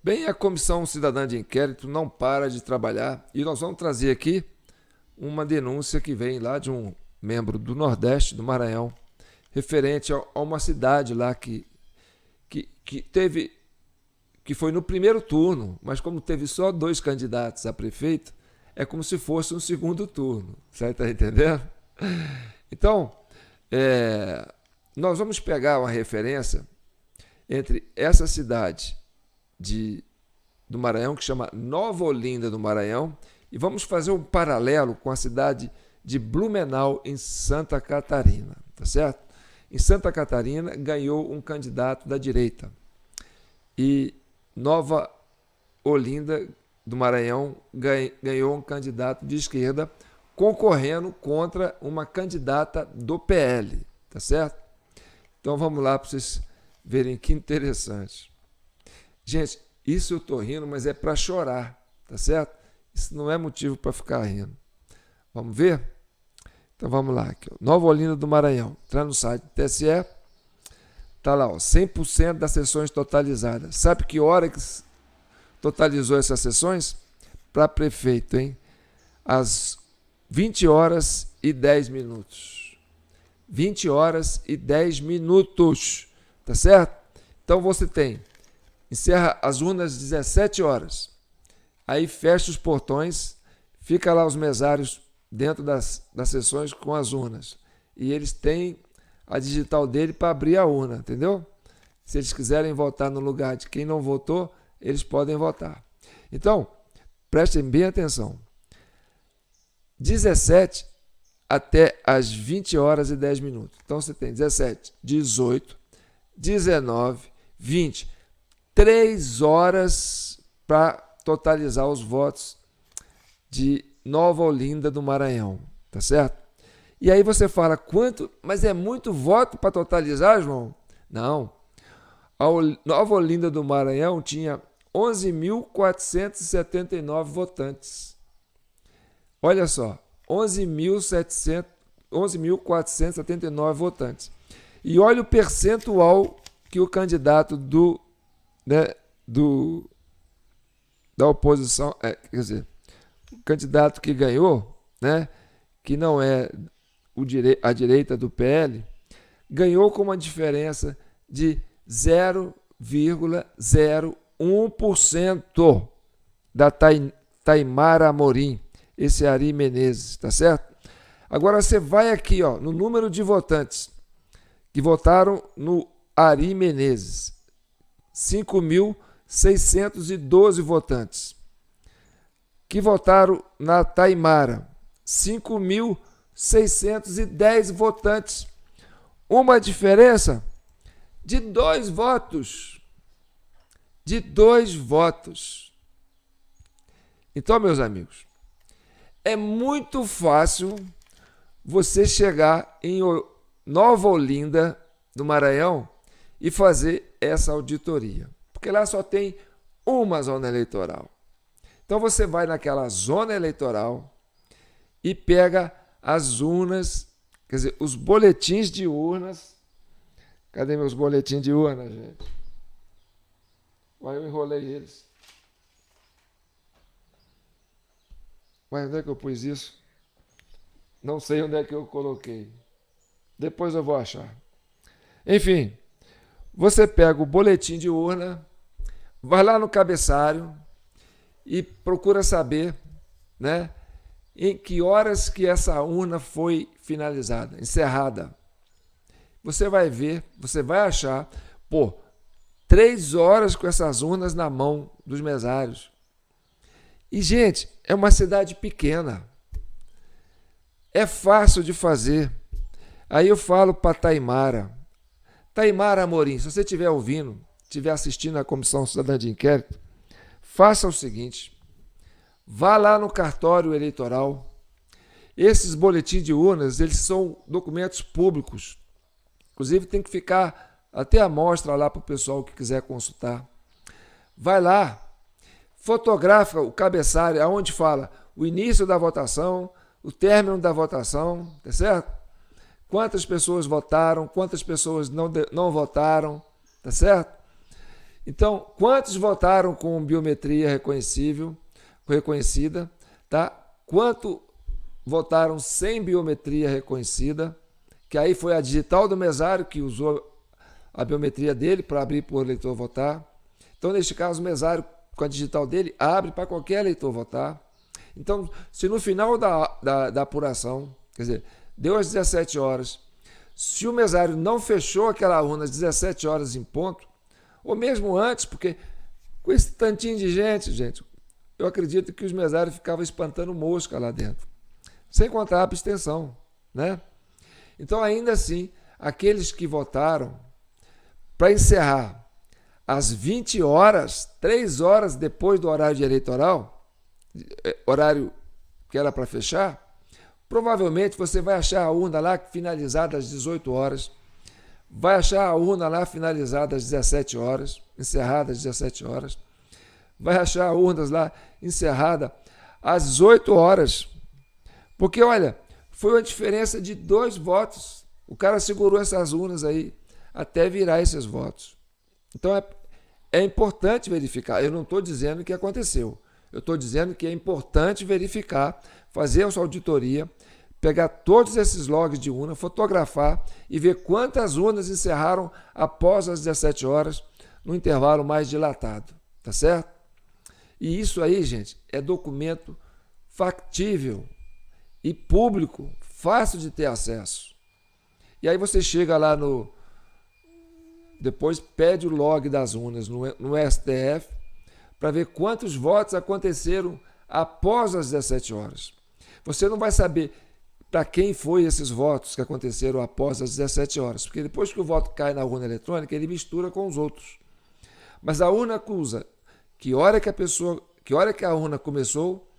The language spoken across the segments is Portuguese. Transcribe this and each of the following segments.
Bem, a Comissão Cidadã de Inquérito não para de trabalhar e nós vamos trazer aqui uma denúncia que vem lá de um membro do Nordeste, do Maranhão, referente a uma cidade lá que foi no primeiro turno, mas como teve só 2 candidatos a prefeito, é como se fosse um segundo turno. Você está entendendo? Então, nós vamos pegar uma referência entre essa cidade do Maranhão, que chama Nova Olinda do Maranhão, e vamos fazer um paralelo com a cidade de Blumenau, em Santa Catarina, tá certo? Em Santa Catarina ganhou um candidato da direita e Nova Olinda do Maranhão ganhou um candidato de esquerda concorrendo contra uma candidata do PL, tá certo? Então vamos lá para vocês verem que interessante. Gente, isso eu tô rindo, mas é para chorar, tá certo? Isso não é motivo para ficar rindo. Vamos ver? Então vamos lá, aqui, ó. Nova Olinda do Maranhão. Entrar no site do TSE, tá lá, ó, 100% das sessões totalizadas. Sabe que hora que totalizou essas sessões? Para prefeito, hein? Às 20 horas e 10 minutos. 20 horas e 10 minutos, tá certo? Então você encerra as urnas às 17 horas. Aí fecha os portões, fica lá os mesários dentro das sessões com as urnas. E eles têm a digital dele para abrir a urna, entendeu? Se eles quiserem votar no lugar de quem não votou, eles podem votar. Então, prestem bem atenção. 17 até as 20 horas e 10 minutos. Então você tem 17, 18, 19, 20. 3 horas para totalizar os votos de Nova Olinda do Maranhão, tá certo? E aí você fala, quanto? Mas é muito voto para totalizar, João? Não. A Nova Olinda do Maranhão tinha 11.479 votantes. Olha só, 11.479 votantes. E olha o percentual que o candidato da oposição, quer dizer, o candidato que ganhou, né, que não é a direita do PL, ganhou com uma diferença de 0,01% da Taimara Amorim, esse Ari Menezes, tá certo? Agora você vai aqui, ó, no número de votantes que votaram no Ari Menezes, 5.612 votantes. Que votaram na Taimara, 5.610 votantes. Uma diferença de 2 votos. De 2 votos. Então, meus amigos, é muito fácil você chegar em Nova Olinda do Maranhão e fazer essa auditoria. Porque lá só tem uma zona eleitoral. Então você vai naquela zona eleitoral e pega as urnas, quer dizer, os boletins de urnas. Cadê meus boletins de urnas, gente? Ué, eu enrolei eles. Mas onde é que eu pus isso? Não sei onde é que eu coloquei. Depois eu vou achar. Enfim, você pega o boletim de urna, vai lá no cabeçalho e procura saber, né, em que horas que essa urna foi finalizada, encerrada. Você vai ver, você vai achar, 3 horas com essas urnas na mão dos mesários. E, gente, é uma cidade pequena. É fácil de fazer. Aí eu falo para Taimara Amorim, se você estiver ouvindo, estiver assistindo à Comissão Cidadã de Inquérito, faça o seguinte, vá lá no cartório eleitoral. Esses boletins de urnas, eles são documentos públicos. Inclusive, tem que ficar até a mostra lá para o pessoal que quiser consultar. Vai lá, fotografa o cabeçalho, aonde fala o início da votação, o término da votação, tá certo? Quantas pessoas votaram, quantas pessoas não votaram, tá certo? Então, quantos votaram com biometria reconhecida, tá? Quanto votaram sem biometria reconhecida, que aí foi a digital do mesário que usou a biometria dele para abrir para o eleitor votar. Então, neste caso, o mesário, com a digital dele, abre para qualquer eleitor votar. Então, se no final da apuração, quer dizer, deu às 17 horas, se o mesário não fechou aquela urna às 17 horas em ponto, ou mesmo antes, porque com esse tantinho de gente, eu acredito que os mesários ficavam espantando mosca lá dentro, sem contar a abstenção, né? Então, ainda assim, aqueles que votaram para encerrar às 20 horas, 3 horas depois do horário eleitoral, horário que era para fechar, provavelmente você vai achar a urna lá finalizada às 18 horas, vai achar a urna lá finalizada às 17 horas, encerrada às 17 horas, vai achar a urna lá encerrada às 18 horas, porque, olha, foi uma diferença de 2 votos, o cara segurou essas urnas aí até virar esses votos. Então, é importante verificar, eu não estou dizendo que aconteceu, eu estou dizendo que é importante verificar, fazer a sua auditoria, pegar todos esses logs de urna, fotografar e ver quantas urnas encerraram após as 17 horas, no intervalo mais dilatado, tá certo? E isso aí, gente, é documento factível e público, fácil de ter acesso. E aí você chega lá depois pede o log das urnas no STF, para ver quantos votos aconteceram após as 17 horas. Você não vai saber para quem foi esses votos que aconteceram após as 17 horas, porque depois que o voto cai na urna eletrônica, ele mistura com os outros. Mas a urna acusa que hora que a urna começou,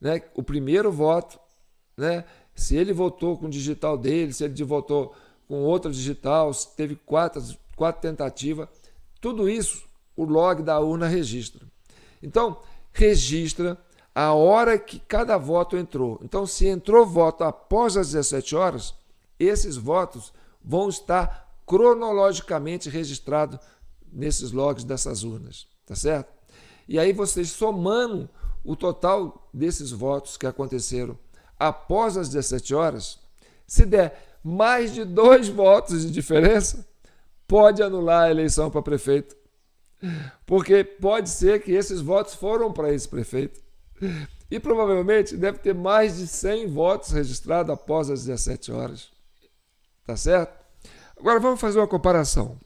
né, o primeiro voto, né, se ele votou com o digital dele, se ele votou com outra digital, se teve quatro tentativas, tudo isso o log da urna registra. Então, registra a hora que cada voto entrou. Então, se entrou voto após as 17 horas, esses votos vão estar cronologicamente registrados nesses logs dessas urnas, tá certo? E aí vocês somando o total desses votos que aconteceram após as 17 horas, se der mais de 2 votos de diferença, pode anular a eleição para prefeito. Porque pode ser que esses votos foram para esse prefeito. E provavelmente deve ter mais de 100 votos registrados após as 17 horas. Tá certo? Agora vamos fazer uma comparação.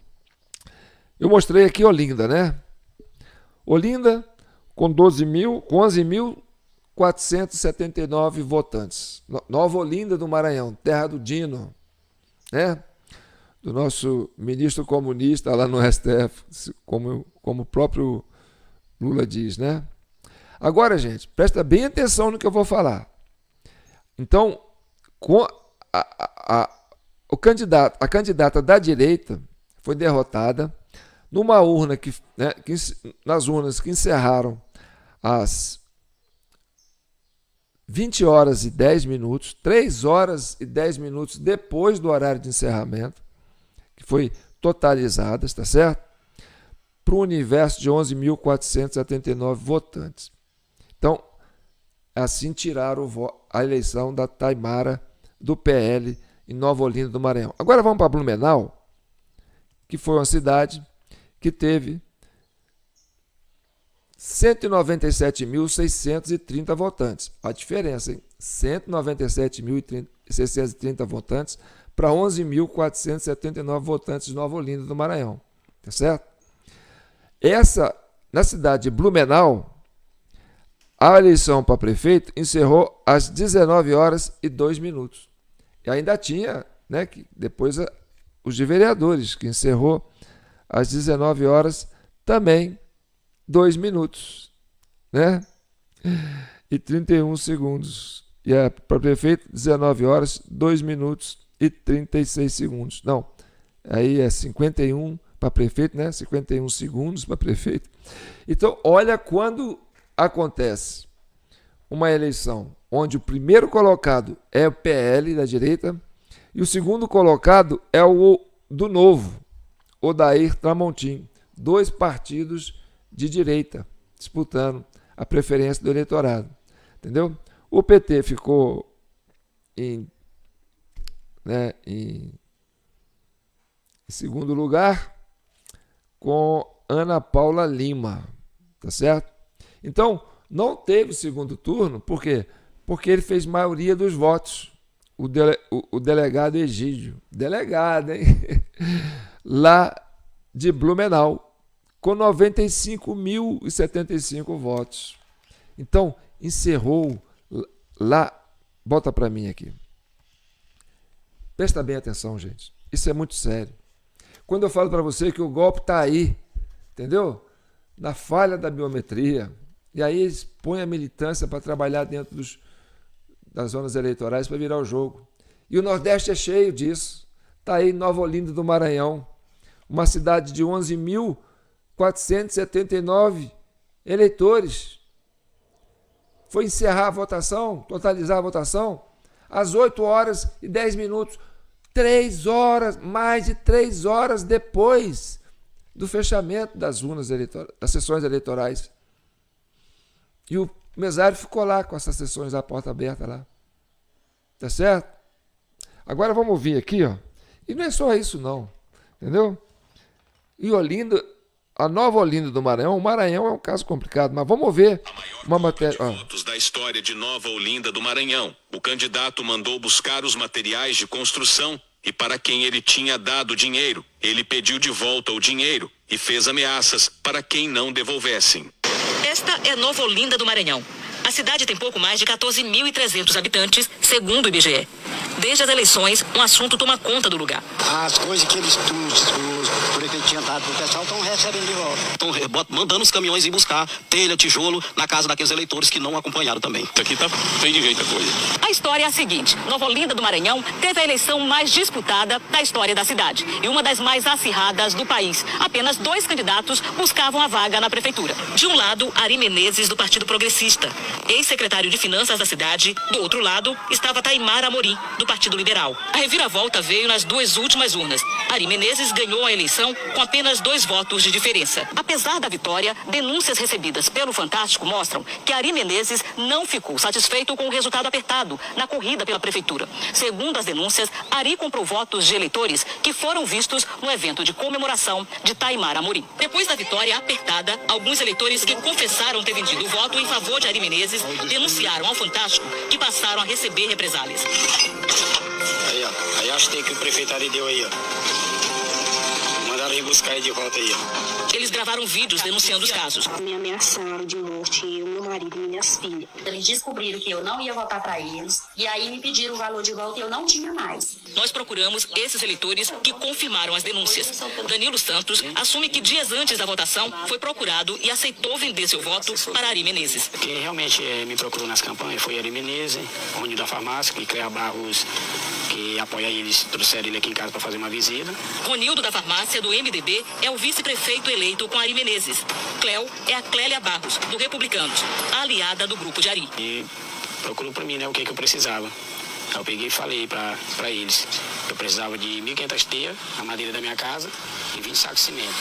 Eu mostrei aqui Olinda, né? Olinda com 11.479 votantes. Nova Olinda do Maranhão, terra do Dino, né? Do nosso ministro comunista lá no STF, como o próprio Lula diz, né? Agora, gente, presta bem atenção no que eu vou falar. Então, a candidata da direita foi derrotada numa urna nas urnas que encerraram às 20 horas e 10 minutos, 3 horas e 10 minutos depois do horário de encerramento, que foi totalizadas, tá certo? Para um universo de 11.479 votantes. Então, assim tiraram a eleição da Taimara do PL em Nova Olinda do Maranhão. Agora vamos para Blumenau, que foi uma cidade que teve 197.630 votantes. A diferença, hein? 197.630 votantes para 11.479 votantes de Nova Olinda do Maranhão. Tá certo? Na cidade de Blumenau, a eleição para prefeito encerrou às 19 horas e 2 minutos. E ainda tinha, né, que depois os de vereadores, que encerrou às 19 horas também 2 minutos, né? E 31 segundos. E para prefeito, 19 horas, 2 minutos e 36 segundos. Não, aí é 51 para prefeito, né? 51 segundos para prefeito. Então, olha quando acontece uma eleição onde o primeiro colocado é o PL da direita e o segundo colocado é o do Novo, Odair Tramontim, dois partidos de direita disputando a preferência do eleitorado. Entendeu? O PT ficou em segundo lugar com Ana Paula Lima, tá certo? Então, não teve segundo turno, por quê? Porque ele fez maioria dos votos, o delegado Egídio, delegado, hein? Lá de Blumenau, com 95.075 votos. Então, encerrou lá, bota para mim aqui. Presta bem atenção, gente. Isso é muito sério. Quando eu falo para você que o golpe está aí, entendeu? Na falha da biometria, e aí eles põem a militância para trabalhar dentro das zonas eleitorais para virar o jogo. E o Nordeste é cheio disso. Está aí Nova Olinda do Maranhão, uma cidade de 11.479 eleitores. Foi encerrar a votação, totalizar a votação, às 8h10. 3 horas, mais de 3 horas depois do fechamento das urnas eleitorais, das sessões eleitorais. E o mesário ficou lá com essas sessões da porta aberta lá. Tá certo? Agora vamos vir aqui, ó. E não é só isso não, entendeu? E Olinda, a Nova Olinda do Maranhão, o Maranhão é um caso complicado, mas vamos ver uma matéria. Votos da história de Nova Olinda do Maranhão. O candidato mandou buscar os materiais de construção e para quem ele tinha dado dinheiro, ele pediu de volta o dinheiro e fez ameaças para quem não devolvessem. Esta é Nova Olinda do Maranhão. A cidade tem pouco mais de 14.300 habitantes, segundo o IBGE. Desde as eleições, um assunto toma conta do lugar. As coisas que o prefeito tinha dado pro pessoal estão recebendo de volta. Estão mandando os caminhões ir buscar telha, tijolo na casa daqueles eleitores que não acompanharam também. Isso aqui tá feio de jeito a coisa. A história é a seguinte: Nova Olinda do Maranhão teve a eleição mais disputada da história da cidade e uma das mais acirradas do país. Apenas 2 candidatos buscavam a vaga na prefeitura. De um lado, Ari Menezes, do Partido Progressista, ex-secretário de Finanças da cidade. Do outro lado, estava Taimara Amorim, do Partido Liberal. A reviravolta veio nas 2 últimas urnas. Ari Menezes ganhou a eleição com apenas 2 votos de diferença. Apesar da vitória, denúncias recebidas pelo Fantástico mostram que Ari Menezes não ficou satisfeito com o resultado apertado na corrida pela prefeitura. Segundo as denúncias, Ari comprou votos de eleitores que foram vistos no evento de comemoração de Taimara Amorim. Depois da vitória apertada, alguns eleitores que confessaram ter vendido o voto em favor de Ari Menezes denunciaram ao Fantástico que passaram a receber represálias. Aí, ó. Aí a que o prefeito ali deu aí, ó. Mandaram ir buscar ele de volta aí, ó. Eles gravaram vídeos denunciando os casos. Me ameaçaram de morte, eu, meu marido e minhas filhas. Eles descobriram que eu não ia votar para eles e aí me pediram o valor de volta e eu não tinha mais. Nós procuramos esses eleitores que confirmaram as denúncias. Danilo Santos assume que dias antes da votação foi procurado e aceitou vender seu voto para Ari Menezes. Quem realmente me procurou nas campanhas foi Ari Menezes, Rony da Farmácia, e Cléa Barros, que apoia eles, trouxeram ele aqui em casa para fazer uma visita. Ronildo da Farmácia, do MDB, é o vice-prefeito eleito com Ari Menezes. Cléo é a Clélia Barros, do Republicanos, a aliada do grupo de Ari. E procurou para mim, né, o que eu precisava. Eu peguei e falei para eles. Eu precisava de 1.500 teias, a madeira da minha casa, e 20 sacos de cimento.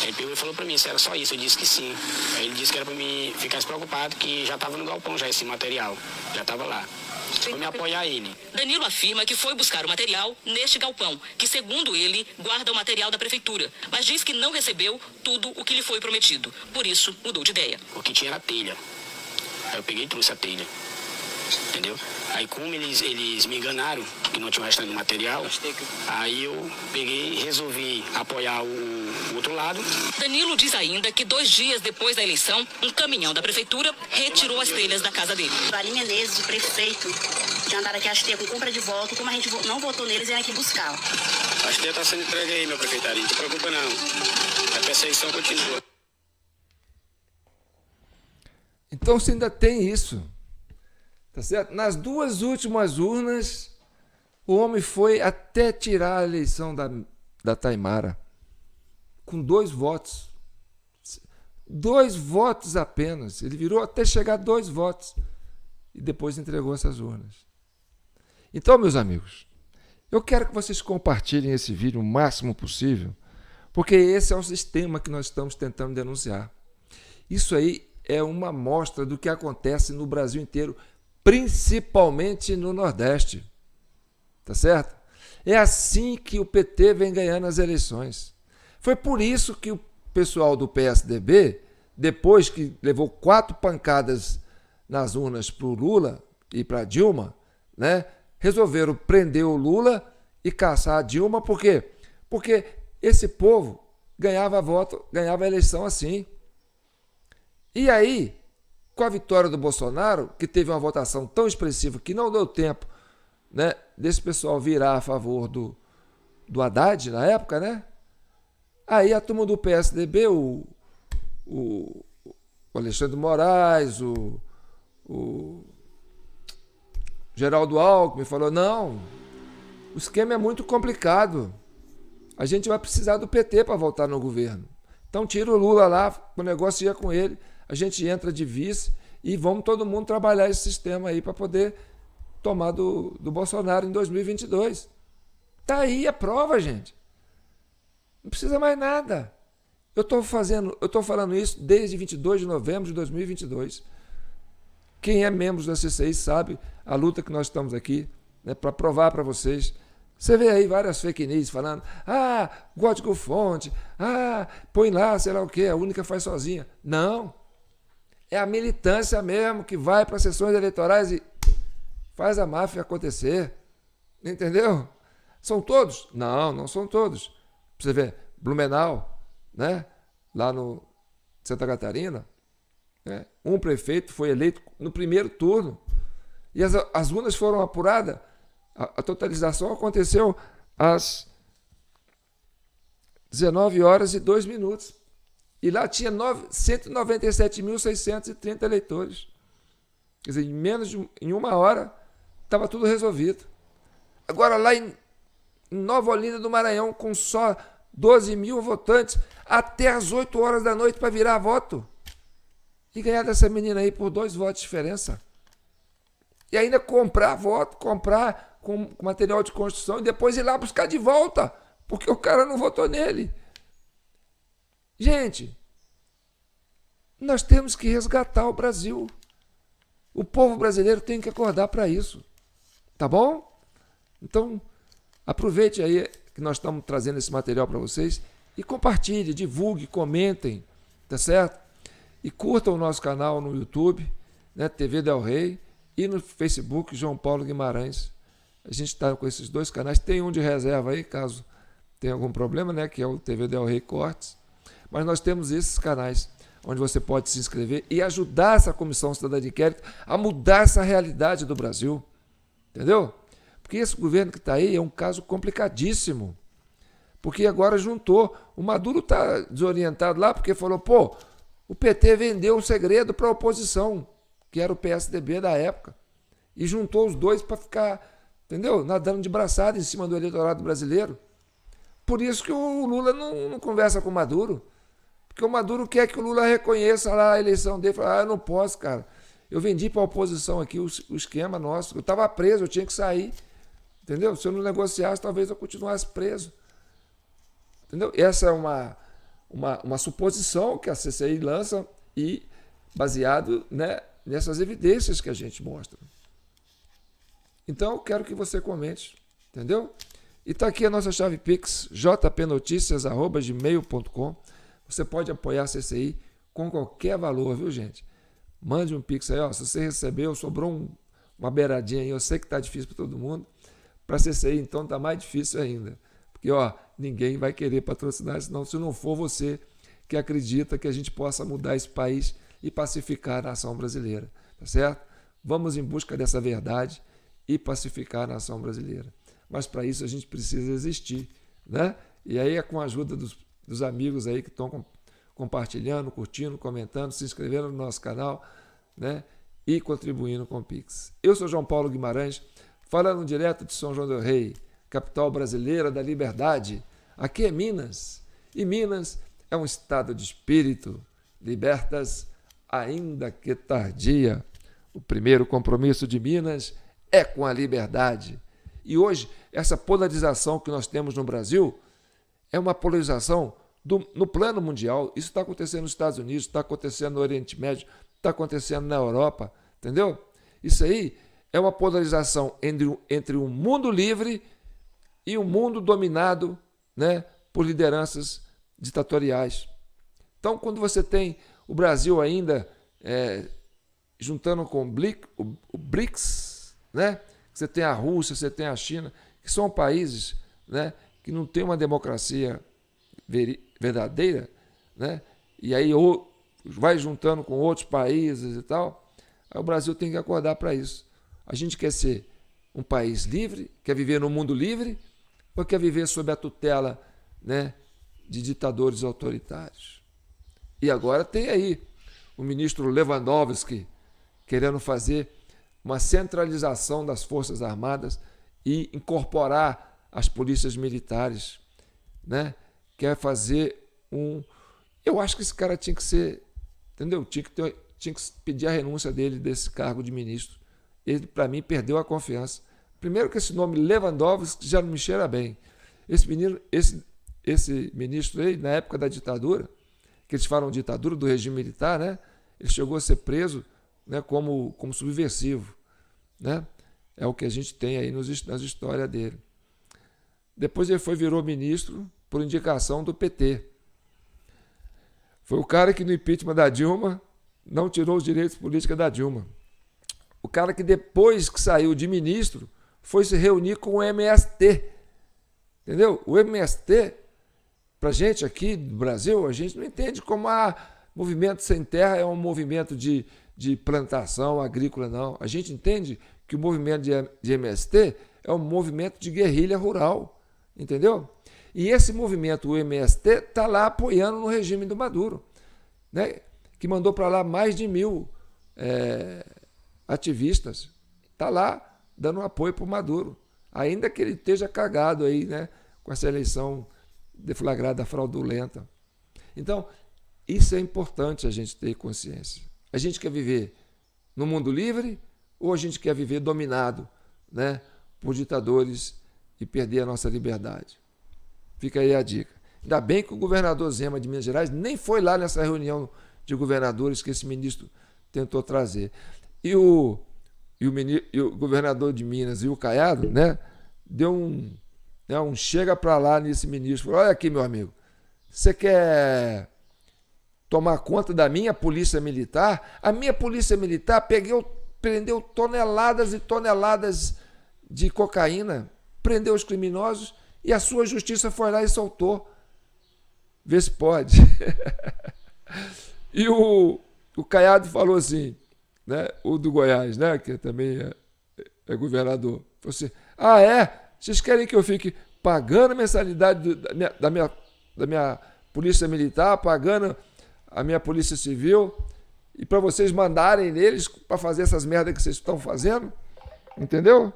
Aí ele pegou e falou para mim se era só isso. Eu disse que sim. Aí ele disse que era para mim ficar despreocupado, que já estava no galpão já esse material. Já estava lá. Foi me apoiar ele. Danilo afirma que foi buscar o material neste galpão, que segundo ele, guarda o material da prefeitura, mas diz que não recebeu tudo o que lhe foi prometido. Por isso, mudou de ideia. O que tinha era telha. Aí eu peguei e trouxe a telha. Entendeu? Aí como eles me enganaram, que não tinha o restante do material, aí eu peguei e resolvi apoiar o outro lado. Danilo diz ainda que 2 dias depois da eleição, um caminhão da prefeitura retirou as telhas da casa dele. Ari Menezes, o prefeito, já andaram aqui as teias com compra de voto, como a gente não votou neles, vem aqui buscar. As teias estão sendo entregue aí, meu prefeitaria, não se preocupa não. A perseguição continua. Então você ainda tem isso. Tá certo? Nas 2 últimas urnas, o homem foi até tirar a eleição da Taimara, com 2 votos. 2 votos apenas. Ele virou até chegar a 2 votos. E depois entregou essas urnas. Então, meus amigos, eu quero que vocês compartilhem esse vídeo o máximo possível, Porque esse é o sistema que nós estamos tentando denunciar. Isso aí é uma amostra do que acontece no Brasil inteiro, principalmente no Nordeste. Tá certo? É assim que o PT vem ganhando as eleições. Foi por isso que o pessoal do PSDB, depois que levou 4 pancadas nas urnas para o Lula e para a Dilma, né, resolveram prender o Lula e caçar a Dilma. Por quê? Porque esse povo ganhava voto, ganhava a eleição assim. E aí, com a vitória do Bolsonaro, que teve uma votação tão expressiva que não deu tempo, né, desse pessoal virar a favor do Haddad na época, né? Aí a turma do PSDB, o Alexandre de Moraes, o Geraldo Alckmin falou, não, o esquema é muito complicado. A gente vai precisar do PT para voltar no governo. Então tira o Lula lá, o negócio ia com ele, a gente entra de vice e vamos todo mundo trabalhar esse sistema aí para poder tomar do Bolsonaro em 2022. Tá aí a prova, gente. Não precisa mais nada. Eu estou falando isso desde 22 de novembro de 2022. Quem é membro da CCI sabe a luta que nós estamos aqui, né, para provar para vocês. Você vê aí várias fake news falando, código-fonte, põe lá, sei lá o quê, a única faz sozinha. Não. É a militância mesmo que vai para as sessões eleitorais e faz a máfia acontecer. Entendeu? São todos? Não, não são todos. Você vê, Blumenau, né? Lá no Santa Catarina, né? Um prefeito foi eleito no primeiro turno e as urnas foram apuradas. A totalização aconteceu às 19h02. E lá tinha 197.630 eleitores. Quer dizer, em 1 hora estava tudo resolvido. Agora lá em Nova Olinda do Maranhão, com só 12 mil votantes, até às 8 horas da noite para virar voto. E ganhar dessa menina aí por 2 votos de diferença. E ainda comprar voto, comprar com material de construção e depois ir lá buscar de volta, porque o cara não votou nele. Gente, nós temos que resgatar o Brasil. O povo brasileiro tem que acordar para isso. Tá bom? Então, aproveite aí que nós estamos trazendo esse material para vocês e compartilhe, divulgue, comentem, tá certo? E curtam o nosso canal no YouTube, né, TV Del Rey, e no Facebook, João Paulo Guimarães. A gente está com esses 2 canais. Tem um de reserva aí, caso tenha algum problema, né, que é o TV Del Rey Cortes. Mas nós temos esses canais onde você pode se inscrever e ajudar essa Comissão Cidadã de Inquérito a mudar essa realidade do Brasil. Entendeu? Porque esse governo que está aí é um caso complicadíssimo. Porque agora juntou. O Maduro está desorientado lá porque falou, o PT vendeu o segredo para a oposição, que era o PSDB da época. E juntou os dois para ficar, entendeu? Nadando de braçada em cima do eleitorado brasileiro. Por isso que o Lula não conversa com o Maduro. Porque o Maduro quer que o Lula reconheça lá a eleição dele. Fala, eu não posso, cara. Eu vendi para a oposição aqui o esquema nosso. Eu estava preso, eu tinha que sair. Entendeu? Se eu não negociasse, talvez eu continuasse preso. Entendeu? Essa é uma suposição que a CCI lança e baseado, né, nessas evidências que a gente mostra. Então, eu quero que você comente. Entendeu? E está aqui a nossa chave Pix, jpnoticias@gmail.com. Você pode apoiar a CCI com qualquer valor, viu, gente? Mande um Pix aí, ó. Se você recebeu, sobrou uma beiradinha aí, eu sei que está difícil para todo mundo. Para a CCI, então, está mais difícil ainda. Porque, ó, ninguém vai querer patrocinar, senão, se não for você que acredita que a gente possa mudar esse país e pacificar a nação brasileira, tá certo? Vamos em busca dessa verdade e pacificar a nação brasileira. Mas para isso a gente precisa existir, né? E aí é com a ajuda dos amigos aí que estão compartilhando, curtindo, comentando, se inscrevendo no nosso canal, né? E contribuindo com o Pix. Eu sou João Paulo Guimarães, falando direto de São João del Rei, capital brasileira da liberdade. Aqui é Minas, e Minas é um estado de espírito, libertas ainda que tardia. O primeiro compromisso de Minas é com a liberdade. E hoje, essa polarização que nós temos no Brasil é uma polarização no plano mundial. Isso está acontecendo nos Estados Unidos, está acontecendo no Oriente Médio, está acontecendo na Europa, entendeu? Isso aí é uma polarização entre um mundo livre e um mundo dominado, né, por lideranças ditatoriais. Então, quando você tem o Brasil ainda juntando com o BRICS, né, você tem a Rússia, você tem a China, que são países, né, que não têm uma democracia verdadeira, né, e aí vai juntando com outros países e tal, aí o Brasil tem que acordar para isso. A gente quer ser um país livre, quer viver no mundo livre, ou quer viver sob a tutela, né, de ditadores autoritários? E agora tem aí o ministro Lewandowski querendo fazer uma centralização das Forças Armadas e incorporar as polícias militares, né? Quer fazer Eu acho que esse cara tinha que ser, entendeu? Tinha que pedir a renúncia dele desse cargo de ministro. Ele, para mim, perdeu a confiança. Primeiro que esse nome Lewandowski já não me cheira bem. Esse ministro aí, na época da ditadura, que eles falam ditadura do regime militar, né? Ele chegou a ser preso, né, como subversivo, né? É o que a gente tem aí nas histórias dele. Depois ele virou ministro por indicação do PT. Foi o cara que no impeachment da Dilma não tirou os direitos políticos da Dilma. O cara que depois que saiu de ministro foi se reunir com o MST. Entendeu? O MST, para a gente aqui do Brasil, a gente não entende como movimento sem terra é um movimento de plantação agrícola, não. A gente entende que o movimento de MST é um movimento de guerrilha rural, entendeu? E esse movimento, o MST, está lá apoiando no regime do Maduro, né? Que mandou para lá mais de 1.000 ativistas. Está lá dando apoio para o Maduro, ainda que ele esteja cagado aí, né, com essa eleição deflagrada fraudulenta. Então, isso é importante a gente ter consciência. A gente quer viver no mundo livre ou a gente quer viver dominado, né, por ditadores e perder a nossa liberdade? Fica aí a dica. Ainda bem que o governador Zema de Minas Gerais nem foi lá nessa reunião de governadores que esse ministro tentou trazer. E o governador de Minas e o Caiado, né, deu um chega para lá nesse ministro. Falou: olha aqui, meu amigo, você quer tomar conta da minha polícia militar? A minha polícia militar prendeu toneladas e toneladas de cocaína, prendeu os criminosos e a sua justiça foi lá e soltou. Vê se pode. E o Caiado falou assim, né, o do Goiás, né, que também é governador, falou assim: ah, é? Vocês querem que eu fique pagando a mensalidade da minha polícia militar, pagando a minha polícia civil, e para vocês mandarem neles para fazer essas merdas que vocês estão fazendo? Entendeu?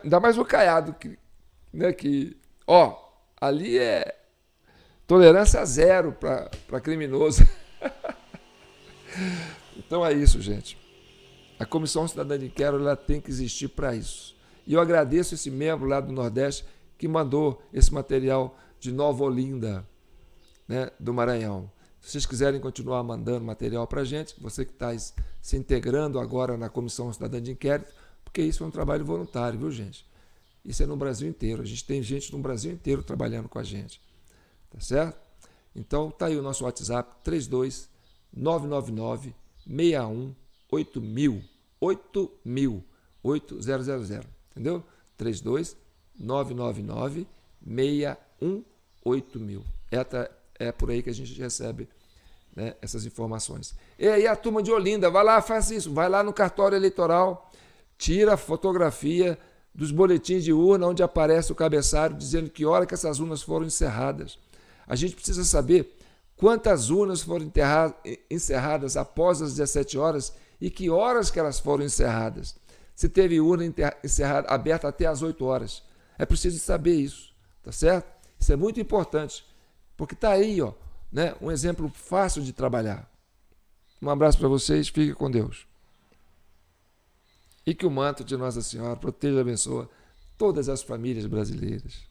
Ainda mais o Caiado, que ali é tolerância zero para criminoso. Então é isso, gente. A Comissão Cidadã de Inquérito, ela tem que existir para isso. E eu agradeço esse membro lá do Nordeste que mandou esse material de Nova Olinda, né, do Maranhão. Se vocês quiserem continuar mandando material para a gente, você que está se integrando agora na Comissão Cidadã de Inquérito, porque isso é um trabalho voluntário, viu, gente? Isso é no Brasil inteiro. A gente tem gente no Brasil inteiro trabalhando com a gente. Tá certo? Então, tá aí o nosso WhatsApp, 32 999 61 8000 8000. Entendeu? 32 999 61 8000. É por aí que a gente recebe, né, essas informações. E aí a turma de Olinda, vai lá, faz isso, vai lá no cartório eleitoral, tira a fotografia dos boletins de urna onde aparece o cabeçalho dizendo que hora que essas urnas foram encerradas. A gente precisa saber quantas urnas foram encerradas após as 17 horas e que horas que elas foram encerradas. Se teve urna encerrada, aberta até as 8 horas. É preciso saber isso, tá certo? Isso é muito importante, porque está aí, né, um exemplo fácil de trabalhar. Um abraço para vocês, fique com Deus. E que o manto de Nossa Senhora proteja e abençoe todas as famílias brasileiras.